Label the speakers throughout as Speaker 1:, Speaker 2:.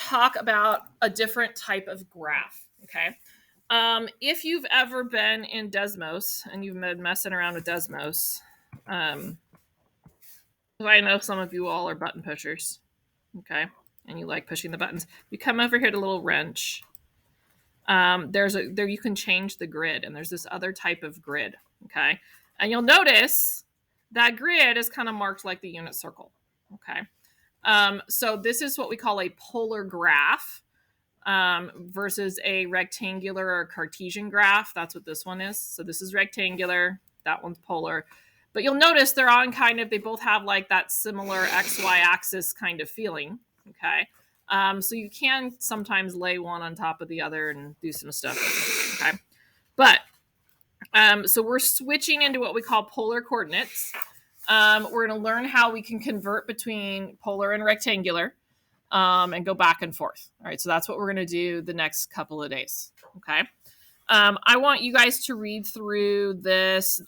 Speaker 1: talk about a different type of graph, okay? If you've ever been in Desmos and you've been messing around with Desmos, I know some of you all are button pushers, okay? And you like pushing the buttons. You come over here to little wrench. There you can change the grid, and there's this other type of grid, okay? And you'll notice that grid is kind of marked like the unit circle, okay? So this is what we call a polar graph versus a rectangular or Cartesian graph. That's what this one is. So this is rectangular, that one's polar. But you'll notice they're on they both have like that similar XY axis kind of feeling, okay? So you can sometimes lay one on top of the other and do some stuff, okay? But, so we're switching into what we call polar coordinates. We're going to learn how we can convert between polar and rectangular and go back and forth. All right, so that's what we're going to do the next couple of days, okay? I want you guys to read through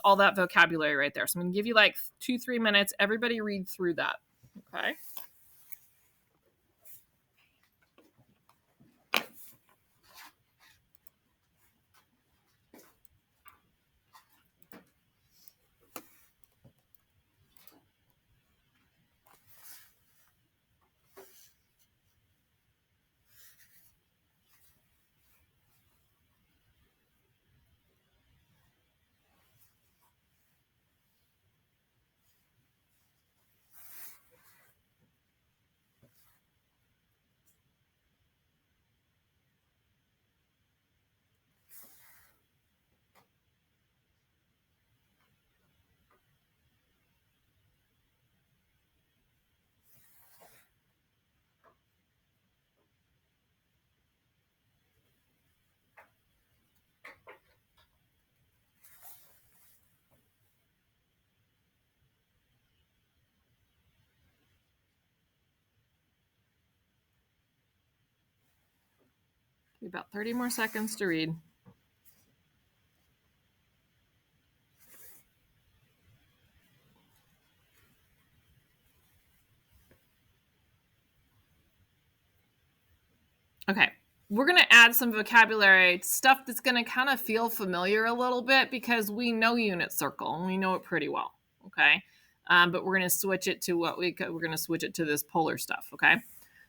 Speaker 1: all that vocabulary right there. So I'm going to give you like 2-3 minutes. Everybody read through that, okay? About 30 more seconds to read. Okay, we're going to add some vocabulary, stuff that's going to kind of feel familiar a little bit because we know unit circle and we know it pretty well, okay? But we're going to switch it to we're going to switch it to this polar stuff, okay?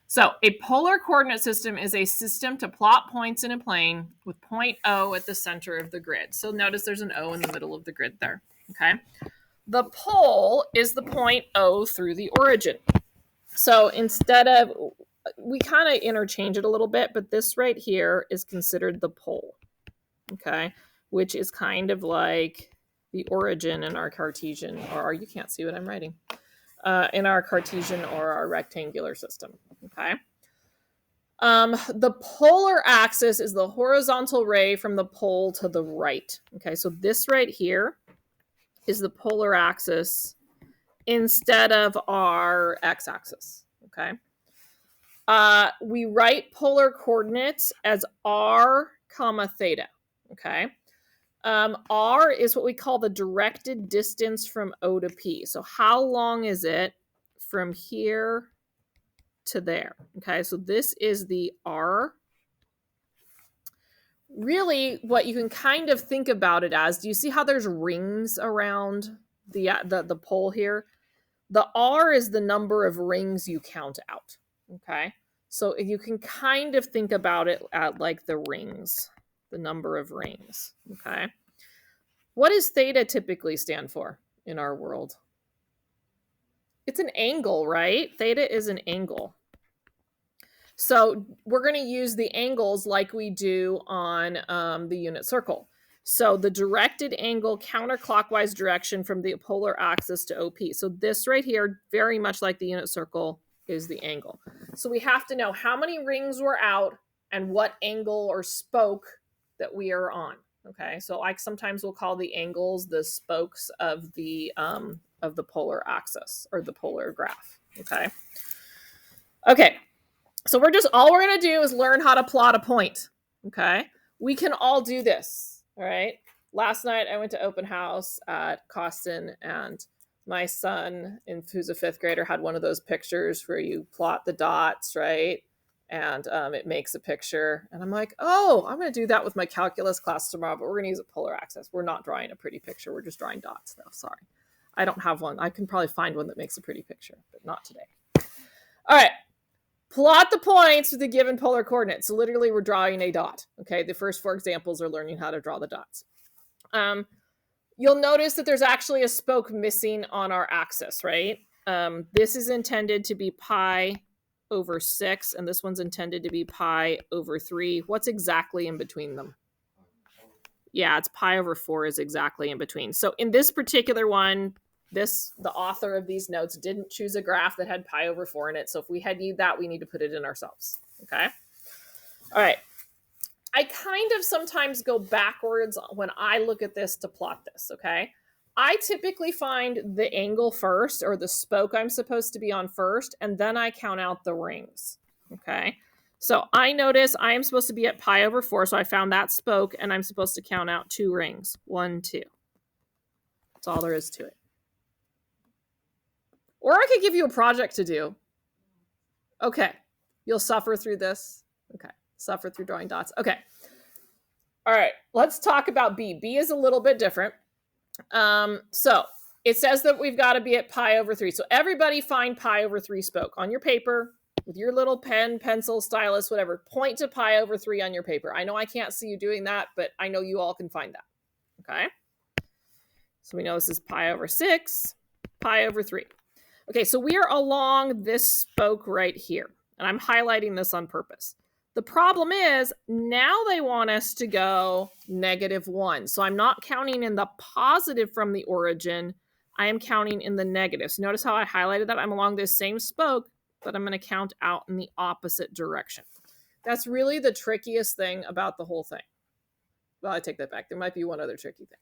Speaker 1: So a polar coordinate system is a system to plot points in a plane with point O at the center of the grid. So notice there's an O in the middle of the grid there, okay? The pole is the point O through the origin. So we kind of interchange it a little bit, but this right here is considered the pole, okay? Which is kind of like the origin in our Cartesian, you can't see what I'm writing, in our Cartesian or our rectangular system, okay? The polar axis is the horizontal ray from the pole to the right, okay? So this right here is the polar axis instead of our x-axis, okay? We write polar coordinates as r comma theta, okay? R is what we call the directed distance from O to P. So how long is it from here to there? Okay, so this is the R. Really, what you can kind of think about it as, do you see how there's rings around the pole here? The R is the number of rings you count out, okay? So you can kind of think about it at like the rings, the number of rings, okay? What does theta typically stand for in our world? It's an angle, right? Theta is an angle. So we're going to use the angles like we do on the unit circle. So the directed angle counterclockwise direction from the polar axis to OP. So this right here, very much like the unit circle, is the angle. So we have to know how many rings we're out and what angle or spoke that we are on. Okay, so I sometimes will call the angles the spokes of the polar axis or the polar graph. Okay. So all we're gonna do is learn how to plot a point. Okay, we can all do this. All right. Last night I went to open house at Costin, and my son, who's a 5th grader, had one of those pictures where you plot the dots, right? and it makes a picture. And I'm like, oh, I'm going to do that with my calculus class tomorrow, but we're going to use a polar axis. We're not drawing a pretty picture. We're just drawing dots, though. Sorry. I don't have one. I can probably find one that makes a pretty picture, but not today. All right. Plot the points with the given polar coordinates. So literally, we're drawing a dot. Okay. The first 4 examples are learning how to draw the dots. You'll notice that there's actually a spoke missing on our axis, right? This is intended to be pi over 6, and this one's intended to be pi over 3. What's exactly in between them? Yeah, it's pi over 4 is exactly in between. So in this particular one, the author of these notes didn't choose a graph that had pi over 4 in it. So if we need that, we need to put it in ourselves. Okay. All right. I kind of sometimes go backwards when I look at this to plot this. Okay. I typically find the angle first, or the spoke I'm supposed to be on first, and then I count out the rings. Okay. So I notice I am supposed to be at pi over 4, so I found that spoke, and I'm supposed to count out 2 rings. 1, 2. That's all there is to it. Or I could give you a project to do. Okay. You'll suffer through this. Okay. Suffer through drawing dots. Okay. All right. Let's talk about B. B is a little bit different. So it says that we've got to be at pi over 3. So everybody find pi over 3 spoke on your paper with your little pen, pencil, stylus, whatever. Point to pi over 3 on your paper. I know I can't see you doing that, but I know you all can find that. Okay. So we know this is pi over 6, pi over 3. Okay, so we are along this spoke right here, and I'm highlighting this on purpose. The problem is now they want us to go -1. So I'm not counting in the positive from the origin. I am counting in the negative. So notice how I highlighted that? I'm along this same spoke, but I'm going to count out in the opposite direction. That's really the trickiest thing about the whole thing. Well, I take that back. There might be one other tricky thing,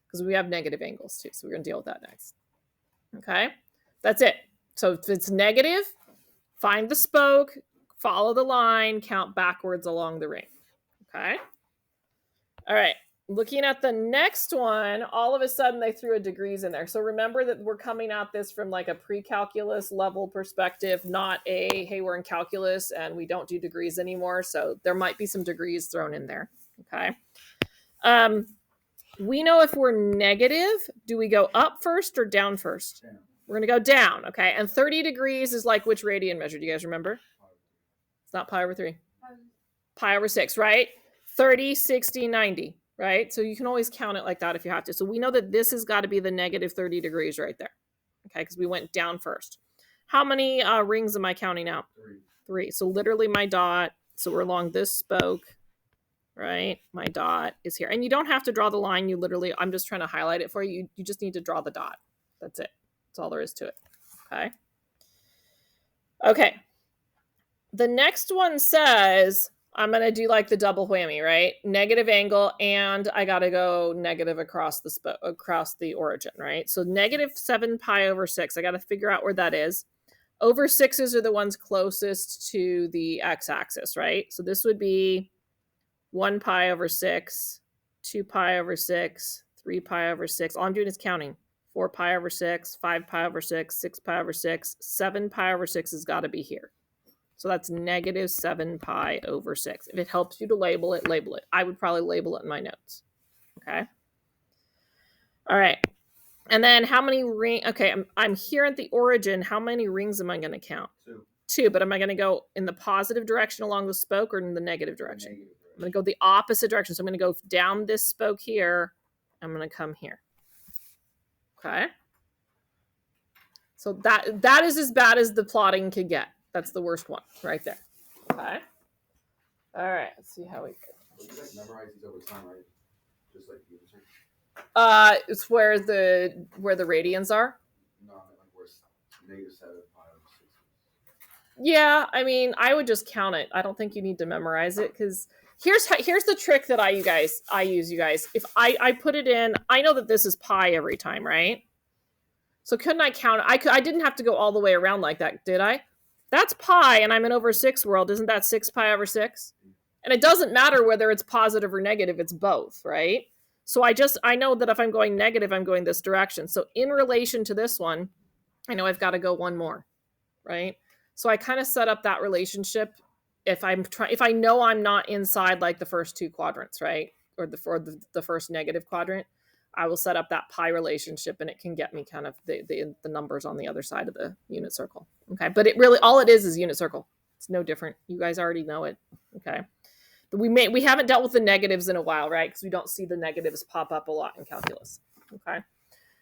Speaker 1: because we have negative angles too. So we're going to deal with that next. Okay, that's it. So if it's negative, find the spoke, follow the line, count backwards along the ring. Okay. All right. Looking at the next one, all of a sudden they threw a degrees in there. So remember that we're coming at this from like a pre-calculus level perspective, not a, hey, we're in calculus and we don't do degrees anymore. So there might be some degrees thrown in there. Okay. We know if we're negative, do we go up first or down first? Down. We're going to go down. Okay. And 30 degrees is like which radian measure? Do you guys remember? It's not pi over 3. Pi over 6, right? 30, 60, 90, right? So you can always count it like that if you have to. So we know that this has got to be the negative 30 degrees right there. Okay, because we went down first. How many rings am I counting out? 3. So literally my dot, so we're along this spoke, right? My dot is here. And you don't have to draw the line. You literally, I'm just trying to highlight it for you. You just need to draw the dot. That's it. That's all there is to it. Okay. Okay. The next one says, I'm going to do like the double whammy, right? Negative angle, and I got to go negative across the origin, right? So -7 pi over 6. I got to figure out where that is. Over 6s are the ones closest to the x-axis, right? So this would be 1 pi over 6, 2 pi over 6, 3 pi over 6. All I'm doing is counting. 4 pi over 6, 5 pi over 6, 6 pi over 6, 7 pi over 6 has got to be here. So that's -7 pi over 6. If it helps you to label it, label it. I would probably label it in my notes. Okay. All right. And then how many rings? Okay, I'm here at the origin. How many rings am I going to count? 2. But am I going to go in the positive direction along the spoke or in the negative direction? I'm going to go the opposite direction. So I'm going to go down this spoke here. I'm going to come here. Okay. So that is as bad as the plotting could get. That's the worst one right there. Okay. All right. Let's see how we go.
Speaker 2: You guys memorize these over time, right? Just like the other.
Speaker 1: It's where the radians are.
Speaker 2: No, like where -7 pi over 6.
Speaker 1: Yeah, I mean, I would just count it. I don't think you need to memorize it, because here's the trick that I use, you guys. If I put it in, I know that this is pi every time, right? So couldn't I count it? I didn't have to go all the way around like that, did I? That's pi, and I'm in over 6 world. Isn't that 6 pi over 6? And it doesn't matter whether it's positive or negative. It's both, right? So I know that if I'm going negative, I'm going this direction. So in relation to this one, I know I've got to go one more, right? So I kind of set up that relationship if I know I'm not inside like the first two quadrants, right? Or the first negative quadrant, I will set up that pi relationship and it can get me kind of the numbers on the other side of the unit circle. Okay. But it really, all it is unit circle. It's no different. You guys already know it. Okay. But we haven't dealt with the negatives in a while, right? Because we don't see the negatives pop up a lot in calculus. Okay.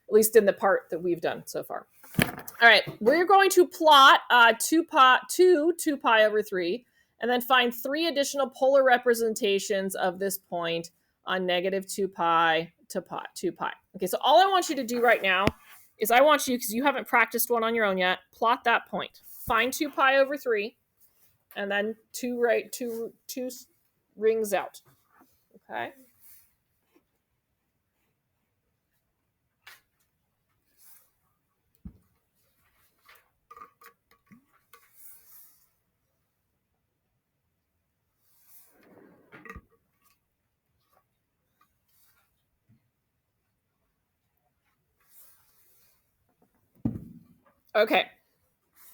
Speaker 1: At least in the part that we've done so far. All right, we're going to plot 2 pi over 3, and then find 3 additional polar representations of this point on negative 2 pi to 2 pi. Okay, so all I want you to do right now is I want you, because you haven't practiced one on your own yet, plot that point. Find 2 pi over 3, and then two rings out. Okay. Okay,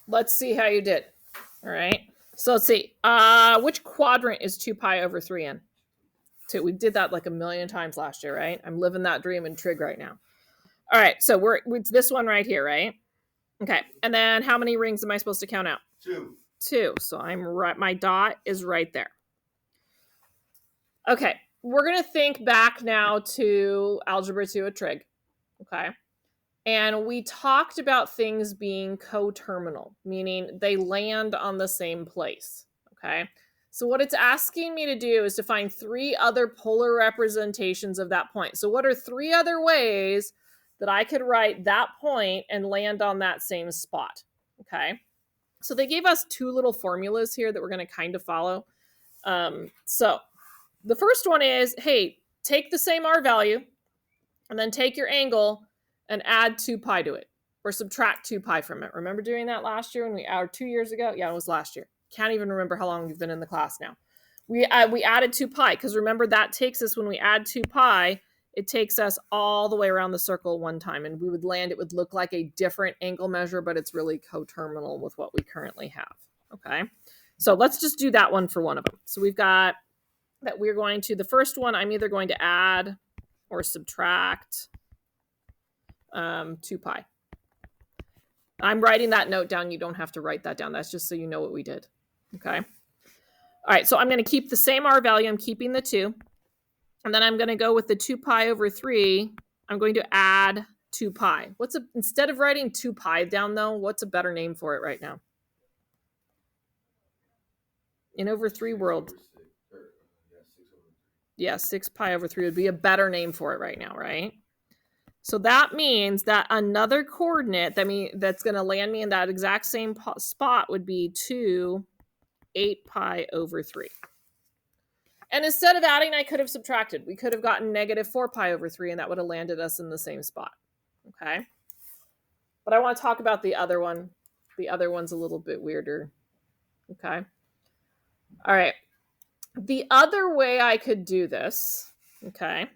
Speaker 1: let's see how you did. All right, so let's see. Which quadrant is 2 pi over 3 in? We did that like a million times last year, right? I'm living that dream in trig right now. All right, so it's this one right here, right? Okay, and then how many rings am I supposed to count out?
Speaker 2: 2.
Speaker 1: 2. So I'm right. My dot is right there. Okay, we're gonna think back now to algebra 2 at trig. Okay. And we talked about things being coterminal, meaning they land on the same place. Okay. So what it's asking me to do is to find 3 other polar representations of that point. So what are 3 other ways that I could write that point and land on that same spot? Okay. So they gave us 2 little formulas here that we're going to kind of follow. So the first one is, hey, take the same R value and then take your angle and add 2 pi to it, or subtract 2 pi from it. Remember doing that last year or 2 years ago? Yeah, it was last year. Can't even remember how long you've been in the class now. We added 2 pi because remember that takes us, when we add 2 pi, it takes us all the way around the circle one time, and we would land, it would look like a different angle measure, but it's really coterminal with what we currently have. Okay, so let's just do that one for one of them. So we've got that we're going to, the first one, I'm either going to add or subtract 2 pi. I'm writing that note down. You don't have to write that down. That's just so you know what we did. Okay. All right. So I'm going to keep the same R value. I'm keeping the 2. And then I'm going to go with the 2 pi over 3. I'm going to add 2 pi. Instead of writing 2 pi down though, what's a better name for it right now? In over 3 world. Yeah, 6 pi over 3 would be a better name for it right now, right? So that means that another coordinate that's going to land me in that exact same spot would be 8 pi over 3. And instead of adding, I could have subtracted. We could have gotten negative 4 pi over 3, and that would have landed us in the same spot. Okay. But I want to talk about the other one. The other one's a little bit weirder. Okay. All right. The other way I could do this, okay,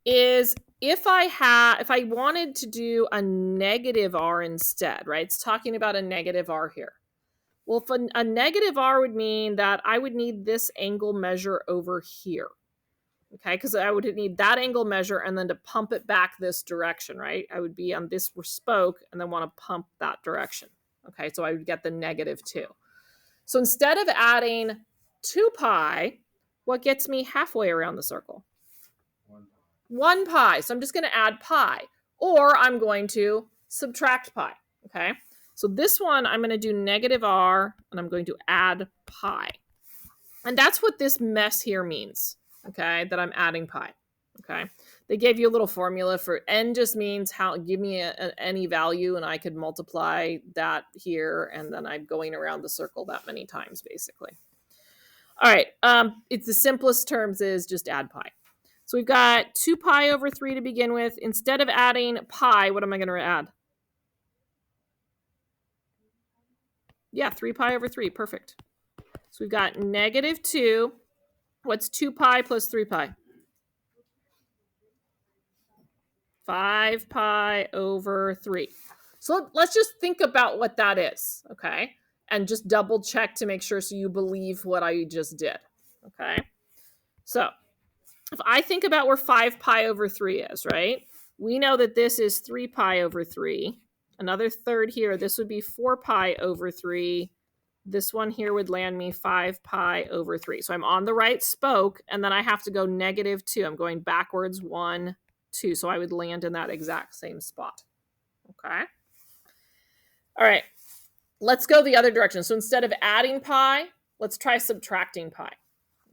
Speaker 1: is if I wanted to do a negative R instead, right? It's talking about a negative R here. Well, if a negative R would mean that I would need this angle measure over here. Okay, because I would need that angle measure and then to pump it back this direction, right? I would be on this spoke and then want to pump that direction. Okay, so I would get the negative 2. So instead of adding 2 pi, what gets me halfway around the circle? 1 pi. So I'm just going to add pi, or I'm going to subtract pi. Okay. So this one, I'm going to do negative R and I'm going to add pi. And that's what this mess here means. Okay. That I'm adding pi. Okay. They gave you a little formula for n, just means give me any value and I could multiply that here. And then I'm going around the circle that many times basically. All right. It's the simplest terms is just add pi. So we've got 2 pi over 3 to begin with. Instead of adding pi, what am I going to add? Yeah, 3 pi over 3. Perfect. So we've got negative 2. What's 2 pi plus 3 pi? 5 pi over 3. So let's just think about what that is, okay? and just double check to make sure so you believe what I just did. Okay. So if I think about where 5 pi over 3 is, right? We know that this is 3 pi over 3. Another third here, this would be 4 pi over 3. This one here would land me 5 pi over 3. So I'm on the right spoke, and then I have to go -2. I'm going backwards 1, 2. So I would land in that exact same spot. Okay. All right. Let's go the other direction. So instead of adding pi, let's try subtracting pi.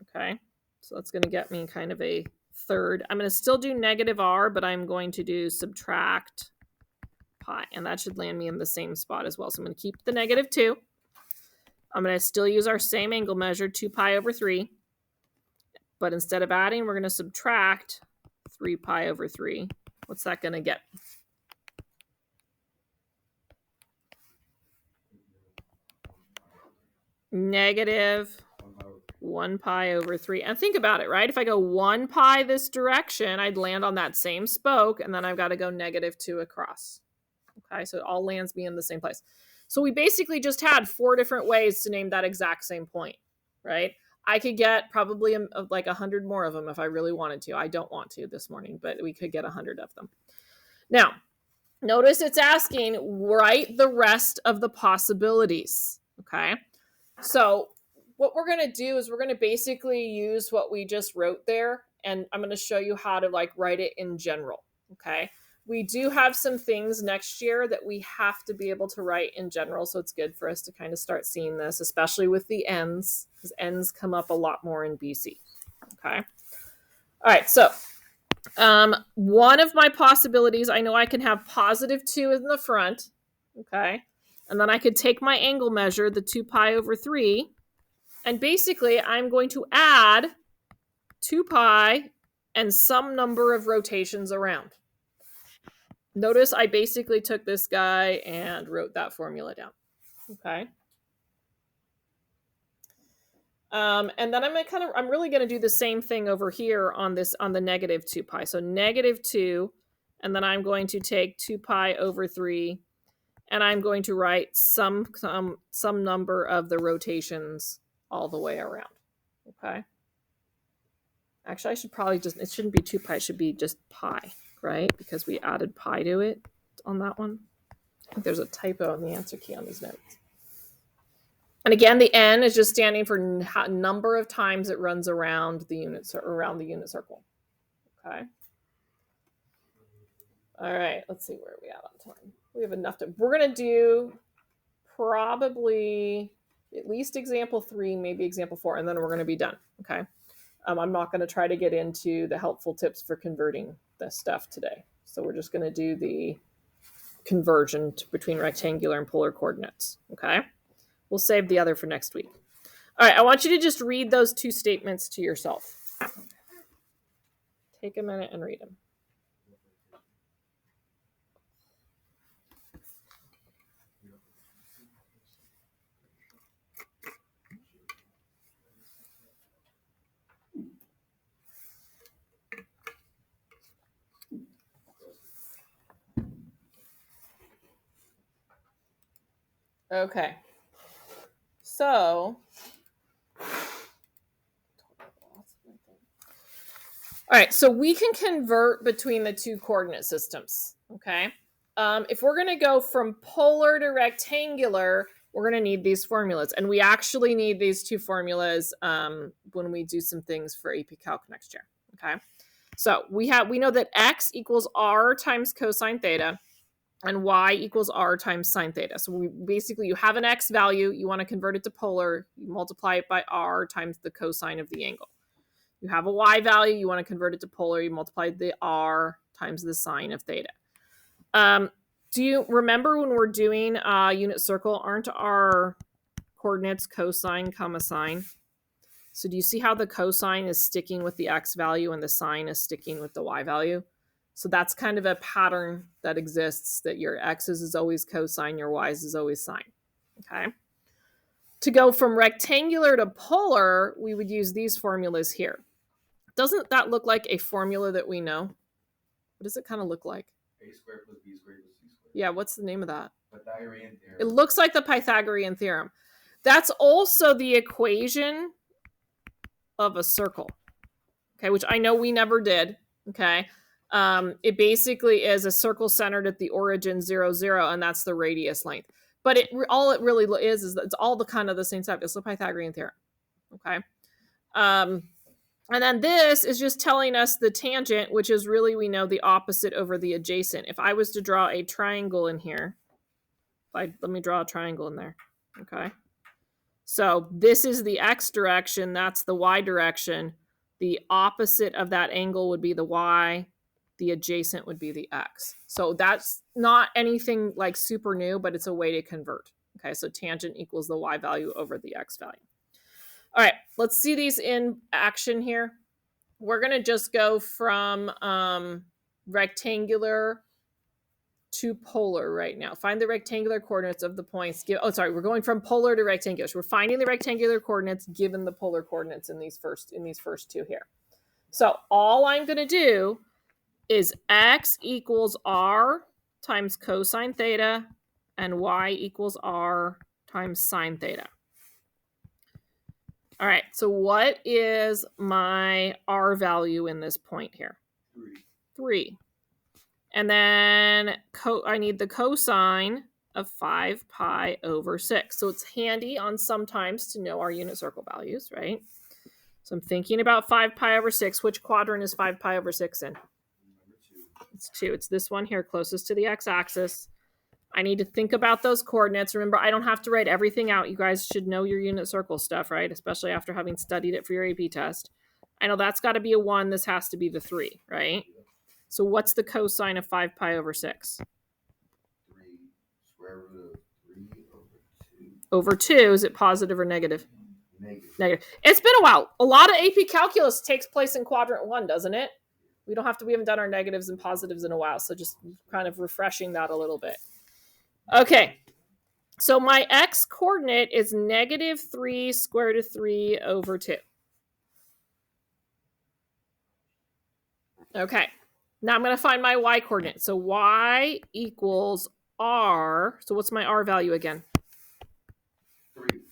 Speaker 1: Okay. So that's going to get me kind of a third. I'm going to still do -r, but I'm going to do subtract pi. And that should land me in the same spot as well. So I'm going to keep the -2. I'm going to still use our same angle measure, 2 pi over 3. But instead of adding, we're going to subtract 3 pi over 3. What's that going to get? -1 pi over 3. And think about it, right? If I go 1 pi this direction, I'd land on that same spoke, and then I've got to go -2 across. Okay, so it all lands me in the same place. So we basically just had 4 different ways to name that exact same point, right? I could get probably like 100 more of them if I really wanted to. I don't want to this morning, but we could get 100 of them. Now, notice it's asking, write the rest of the possibilities, okay? So what we're going to do is we're going to basically use what we just wrote there, and I'm going to show you how to like write it in general, okay? We do have some things next year that we have to be able to write in general, so it's good for us to kind of start seeing this, especially with the ends, because ends come up a lot more in BC, okay? All right, so one of my possibilities, I know I can have +2 in the front, okay? And then I could take my angle measure, the 2 pi over 3, and basically I'm going to add 2 pi and some number of rotations around. Notice I basically took this guy and wrote that formula down, okay? And then I'm really going to do the same thing over here on the -2 pi. So -2, and then I'm going to take 2 pi over 3, and I'm going to write some number of the rotations all the way around. Okay. Actually, I should probably it shouldn't be 2 pi, it should be just pi, right? Because we added pi to it on that one. I think there's a typo in the answer key on these notes. And again, the n is just standing for number of times it runs around the unit circle. Okay. All right, let's see where we at on time. We have enough time. We're going to do probably at least example 3, maybe example 4, and then we're going to be done. Okay. I'm not going to try to get into the helpful tips for converting this stuff today. So we're just going to do the conversion between rectangular and polar coordinates. Okay. We'll save the other for next week. All right, I want you to just read those 2 statements to yourself. Take a minute and read them. Okay. So, all right, so we can convert between the 2 coordinate systems, okay? If we're going to go from polar to rectangular, we're going to need these formulas. And we actually need these 2 formulas when we do some things for AP Calc next year, okay? So we know that x equals r times cosine theta, and y equals r times sine theta. So you have an x value, you want to convert it to polar, you multiply it by r times the cosine of the angle. You have a y value, you want to convert it to polar, you multiply the r times the sine of theta. Do you remember when we're doing unit circle, aren't our coordinates cosine comma sine? So do you see how the cosine is sticking with the x value and the sine is sticking with the y value? So that's kind of a pattern that exists, that your x's is always cosine, your y's is always sine. Okay. To go from rectangular to polar, we would use these formulas here. Doesn't that look like a formula that we know? What does it kind of look like?
Speaker 2: A squared plus b squared plus c squared.
Speaker 1: Yeah, what's the name of that?
Speaker 2: Pythagorean theorem.
Speaker 1: It looks like the Pythagorean theorem. That's also the equation of a circle, okay, which I know we never did, okay? It basically is a circle centered at the origin 0, 0, and that's the radius length. But all it really is it's all the kind of the same stuff. It's the Pythagorean theorem, okay? And then this is just telling us the tangent, which is really, we know, the opposite over the adjacent. If I was to draw a triangle in here, let me draw a triangle in there, okay? So this is the x direction, that's the y direction. The opposite of that angle would be the y, the adjacent would be the x. So that's not anything like super new, but it's a way to convert. Okay, so tangent equals the y value over the x value. All right, let's see these in action here. We're going to just go from rectangular to polar right now. Find the rectangular coordinates of the points. We're going from polar to rectangular. So we're finding the rectangular coordinates given the polar coordinates in these first two here. So all I'm going to do is x equals r times cosine theta and y equals r times sine theta. All right, so what is my r value in this point here? 3. And then I need the cosine of 5 pi over 6. So it's handy on sometimes to know our unit circle values, right? So I'm thinking about 5 pi over 6. Which quadrant is 5 pi over 6 in? It's 2. It's this one here, closest to the x-axis. I need to think about those coordinates. Remember, I don't have to write everything out. You guys should know your unit circle stuff, right? Especially after having studied it for your AP test. I know that's got to be a 1. This has to be the 3, right? So what's the cosine of 5 pi over 6?
Speaker 2: 3 square root of 3 over 2.
Speaker 1: Over 2, is it positive or negative?
Speaker 2: Negative.
Speaker 1: It's been a while. A lot of AP calculus takes place in quadrant 1, doesn't it? We haven't done our negatives and positives in a while, so just kind of refreshing that a little bit. Okay, so my x coordinate is negative 3 square root of 3 over 2. Okay, now I'm going to find my y coordinate. So y equals r. So what's my r value again?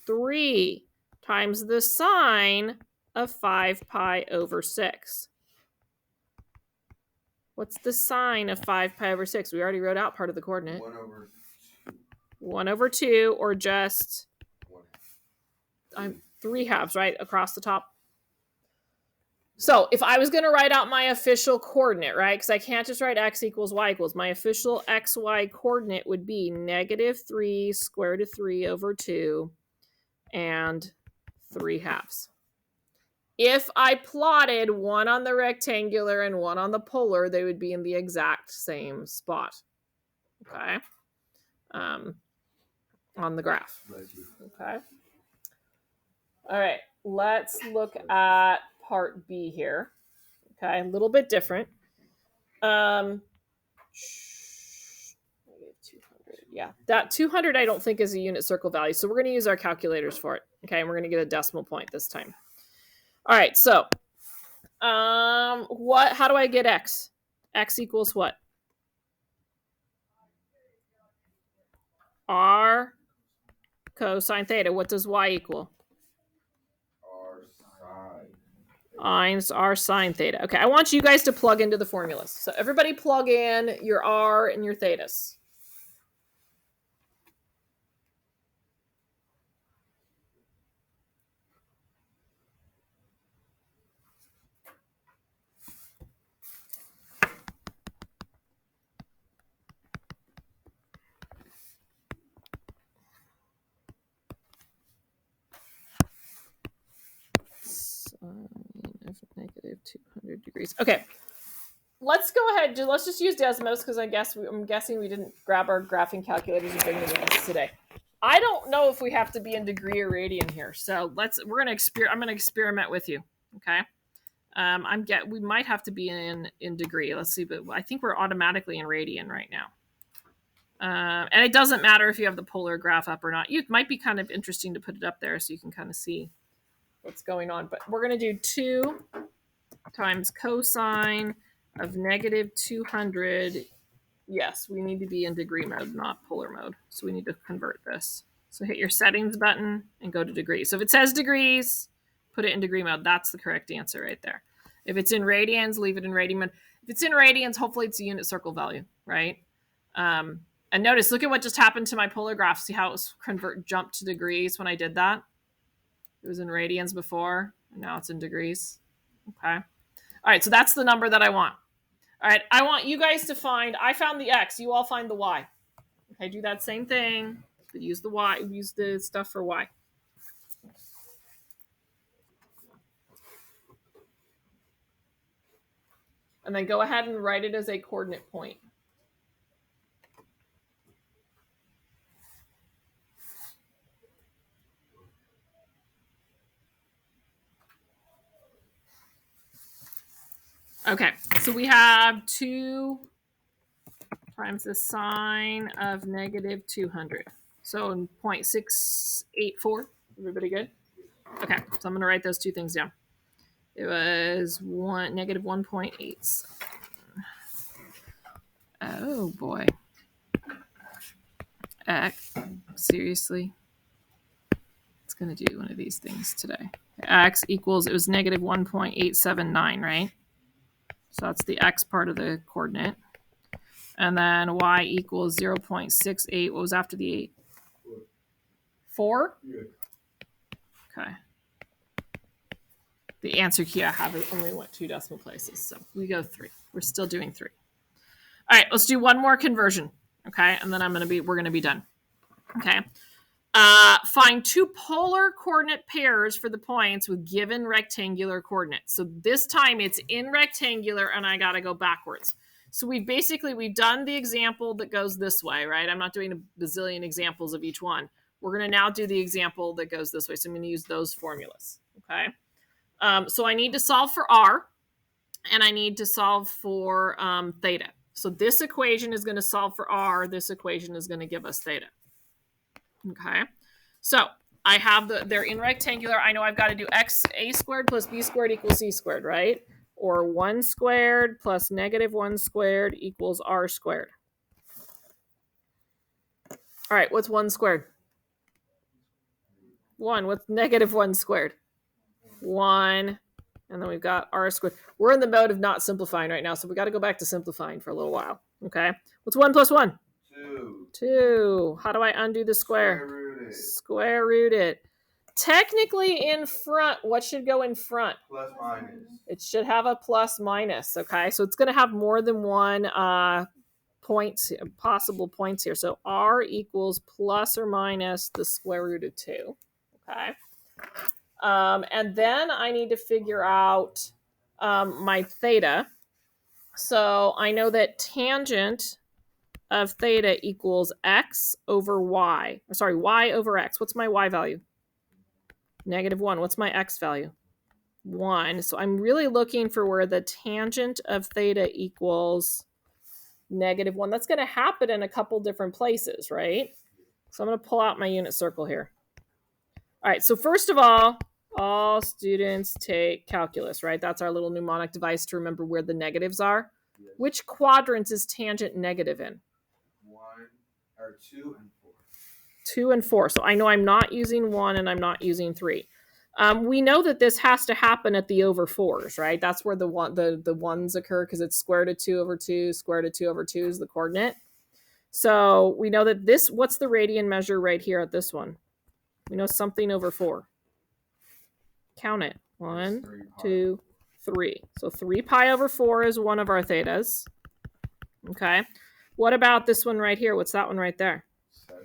Speaker 1: 3 times the sine of 5 pi over 6. What's the sine of 5 pi over 6? We already wrote out part of the coordinate. 1 over 2, or just 3 halves, right? Across the top. So if I was going to write out my official coordinate, right? Because I can't just write x equals y equals. My official xy coordinate would be negative 3 square root of 3 over 2 and 3 halves. If I plotted one on the rectangular and one on the polar, they would be in the exact same spot. Okay. On the graph. Okay. All right. Let's look at part B here. Okay. A little bit different. 200. Yeah. That 200 I don't think is a unit circle value. So we're going to use our calculators for it. Okay. And we're going to get a decimal point this time. All right. So how do I get x? X equals what? R cosine theta. What does y equal? R sine theta. Okay, I want you guys to plug into the formulas. So everybody plug in your R and your thetas. Negative 200 degrees. Okay, let's go ahead. Let's just use Desmos because I'm guessing we didn't grab our graphing calculators and bring them with us today. I don't know if we have to be in degree or radian here, so I'm gonna experiment with you. Okay, we might have to be in degree. Let's see, but I think we're automatically in radian right now. And it doesn't matter if you have the polar graph up or not. It might be kind of interesting to put it up there so you can kind of see what's going on. But we're going to do 2 times cosine of negative 200. Yes, we need to be in degree mode, not polar mode. So we need to convert this. So hit your settings button and go to degrees. So if it says degrees, put it in degree mode. That's the correct answer right there. If it's in radians, leave it in radian mode. If it's in radians, hopefully it's a unit circle value, right? And notice, look at what just happened to my polar graph. See how it was jumped to degrees when I did that? It was in radians before, and now it's in degrees. Okay. All right, so that's the number that I want. All right, I want you guys to find, I found the X, you all find the Y. Okay, do that same thing, but use the Y, use the stuff for Y. And then go ahead and write it as a coordinate point. Okay, so we have 2 times the sine of negative 200. So 0.684. Everybody good? Okay, so I'm going to write those two things down. It was negative 1.8. Oh boy. X. Seriously? It's going to do one of these things today. X equals, it was negative 1.879, right? So that's the X part of the coordinate. And then Y equals 0.68. What was after the 8? 4? Yeah. Okay. The answer key I have only went 2 decimal places. So we go 3. We're still doing 3. All right, let's do one more conversion. Okay, and then we're going to be done. Okay. Find 2 polar coordinate pairs for the points with given rectangular coordinates. So this time it's in rectangular and I got to go backwards. So we've done the example that goes this way, right? I'm not doing a bazillion examples of each one. We're going to now do the example that goes this way. So I'm going to use those formulas. Okay. So I need to solve for R and I need to solve for theta. So this equation is going to solve for R. This equation is going to give us theta. Okay. So I have they're in rectangular. I know I've got to do a squared plus b squared equals c squared, right? Or 1 squared plus negative 1 squared equals r squared. All right, what's 1 squared? 1. What's negative 1 squared? 1. And then we've got r squared. We're in the mode of not simplifying right now, so we got to go back to simplifying for a little while. Okay. What's 1 plus 1?
Speaker 2: 2.
Speaker 1: 2. How do I undo the square? Square root it. Technically in front, what should go in front?
Speaker 2: Plus minus.
Speaker 1: It should have a plus minus, okay? So it's going to have more than one possible points here. So r equals plus or minus the square root of 2, okay? And then I need to figure out my theta. So I know that tangent of theta equals x over y. Sorry, y over x. What's my y value? Negative 1. What's my x value? 1. So I'm really looking for where the tangent of theta equals negative 1. That's going to happen in a couple different places, right? So I'm going to pull out my unit circle here. All right, so first of all students take calculus, right? That's our little mnemonic device to remember where the negatives are. Yes. Which quadrants is tangent negative in?
Speaker 2: 2 and 4.
Speaker 1: 2 and 4. So I know I'm not using 1 and I'm not using 3. We know that this has to happen at the over 4s, right? That's where the ones occur because it's square root of 2 over 2, square root of 2 over 2 is the coordinate. So we know that this, what's the radian measure right here at this one? We know something over 4. Count it. 1, 2, 3. So 3 pi over 4 is one of our thetas. Okay. What about this one right here? What's that one right there?
Speaker 2: 7.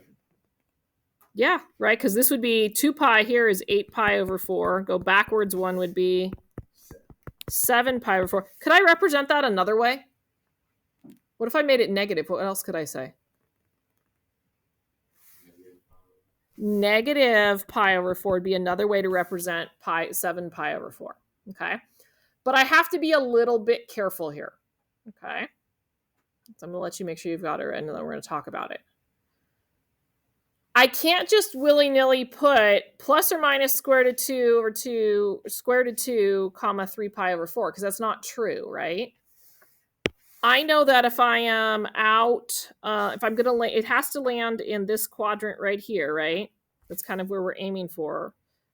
Speaker 1: Yeah, right, because this would be 2 pi here is 8 pi over 4. Go backwards, 1 would be 7 pi over 4. Could I represent that another way? What if I made it negative? What else could I say? Negative pi over 4 would be another way to represent 7 pi over 4. Okay, but I have to be a little bit careful here. Okay, so I'm going to let you make sure you've got it, and then we're going to talk about it. I can't just willy-nilly put plus or minus square root of 2 over 2, square root of 2, comma 3 pi over 4, because that's not true, right? I know that if I am out, if I'm going to land, it has to land in this quadrant right here, right? That's kind of where we're aiming for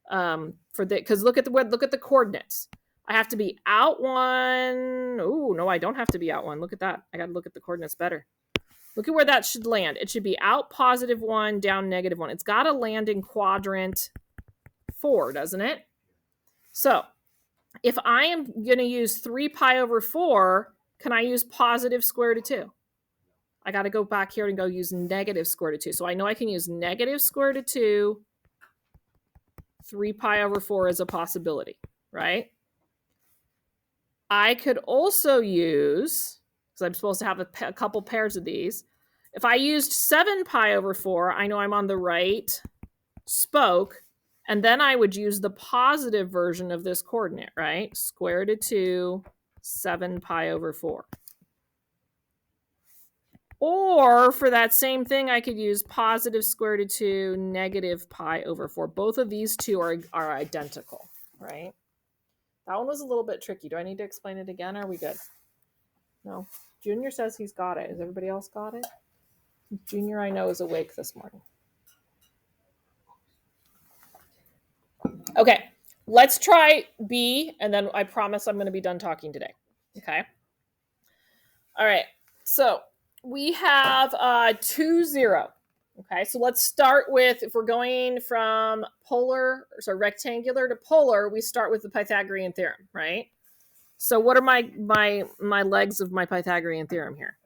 Speaker 1: because look at the coordinates. I have to be out 1. Oh, no, I don't have to be out 1. Look at that. I got to look at the coordinates better. Look at where that should land. It should be out +1, down -1. It's got to land in quadrant 4, doesn't it? So if I am going to use 3 pi over 4, can I use positive square root of 2? I got to go back here and go use negative square root of 2. So I know I can use negative square root of 2. 3 pi over 4 is a possibility, right? I could also use, because I'm supposed to have a couple pairs of these. If I used 7 pi over 4, I know I'm on the right spoke. And then I would use the positive version of this coordinate, right? Square root of 2, 7 pi over 4. Or for that same thing, I could use positive square root of 2, negative pi over 4. Both of these two are identical, right? That one was a little bit tricky. Do I need to explain it again? Or are we good? No. Junior says he's got it. Has everybody else got it? Junior, I know, is awake this morning. Okay, let's try B, and then I promise I'm going to be done talking today. Okay. All right. So we have 2, 0. Okay, so let's start with, if we're going from rectangular to polar, we start with the Pythagorean theorem, right? So what are my legs of my Pythagorean theorem here?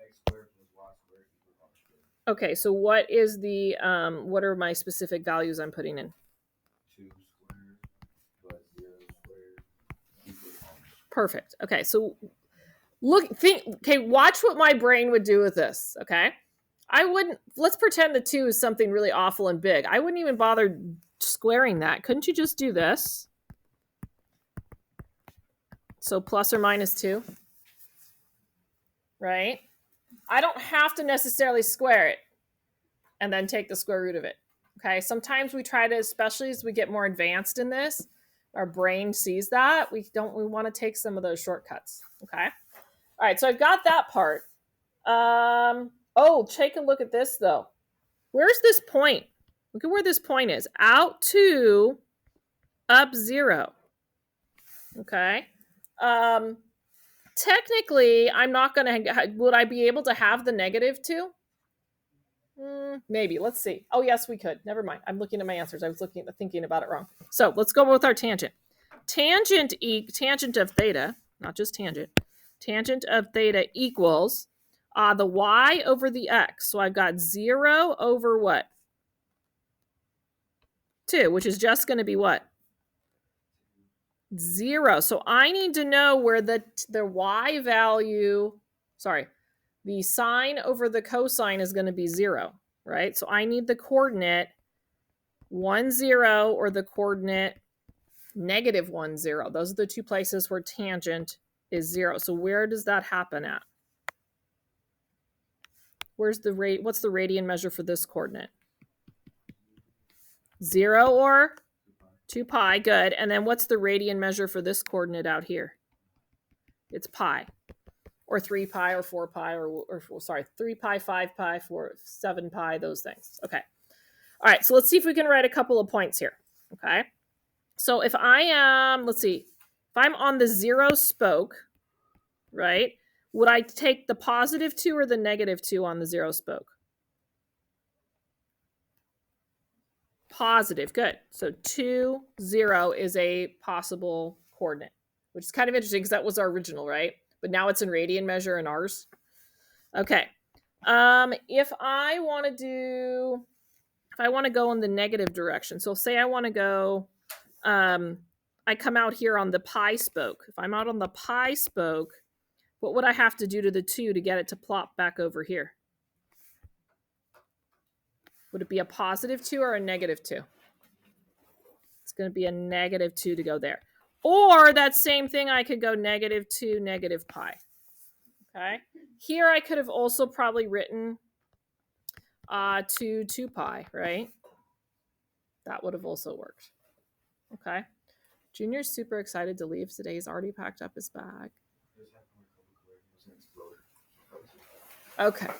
Speaker 1: Okay, so what is the what are my specific values I'm putting in?
Speaker 2: 2 squared plus 0 squared equals 1.
Speaker 1: Perfect. Okay, so watch what my brain would do with this, okay? Let's pretend the 2 is something really awful and big. I wouldn't even bother squaring that. Couldn't you just do this? So plus or minus 2, right? I don't have to necessarily square it and then take the square root of it, okay? Sometimes we try to, especially as we get more advanced in this, our brain sees that. We want to take some of those shortcuts, okay? All right, so I've got that part. Take a look at this, though. Where's this point? Look at where this point is. Out 2, up 0. Okay. Technically, I'm not going to... Would I be able to have the -2? Maybe. Let's see. Oh, yes, we could. Never mind. I'm looking at my answers. I was thinking about it wrong. So let's go with our tangent. Tangent of theta, not just tangent. Tangent of theta equals the y over the x. So I've got 0 over what? 2, which is just going to be what? 0. So I need to know where the y value, the sine over the cosine is going to be 0, right? So I need the coordinate 1, 0 or the coordinate -1, 0. Those are the two places where tangent is 0. So where does that happen at? What's the radian measure for this coordinate? 0 or 2 pi, good. And then what's the radian measure for this coordinate out here? It's pi, or 3 pi, or 4 pi, or 3 pi, 5 pi, 7 pi, those things. Okay. All right, so let's see if we can write a couple of points here. Okay. So if I am, if I'm on the 0 spoke, right, would I take the +2 or the -2 on the 0 spoke? Positive, good. So 2, 0 is a possible coordinate, which is kind of interesting because that was our original, right? But now it's in radian measure in ours. Okay. If I want to go in the negative direction, so say I want to go, I come out here on the pi spoke. If I'm out on the pi spoke, what would I have to do to the 2 to get it to plop back over here? Would it be a +2 or a -2? It's going to be a -2 to go there. Or that same thing, I could go -2, negative pi. Okay. Here I could have also probably written 2 pi, right? That would have also worked. Okay. Junior's super excited to leave today. He's already packed up his bag. Okay.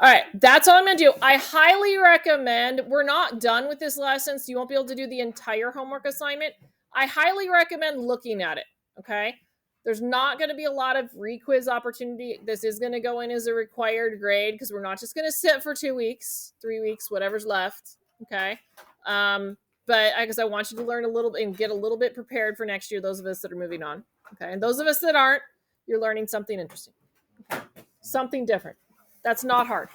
Speaker 1: All right, that's all I'm going to do. I highly recommend, we're not done with this lesson, so you won't be able to do the entire homework assignment. I highly recommend looking at it, okay? There's not going to be a lot of requiz opportunity. This is going to go in as a required grade because we're not just going to sit for 2 weeks, 3 weeks, whatever's left, okay? But because I want you to learn a little bit and get a little bit prepared for next year, those of us that are moving on, okay? And those of us that aren't, you're learning something interesting, okay? Something different. That's not hard.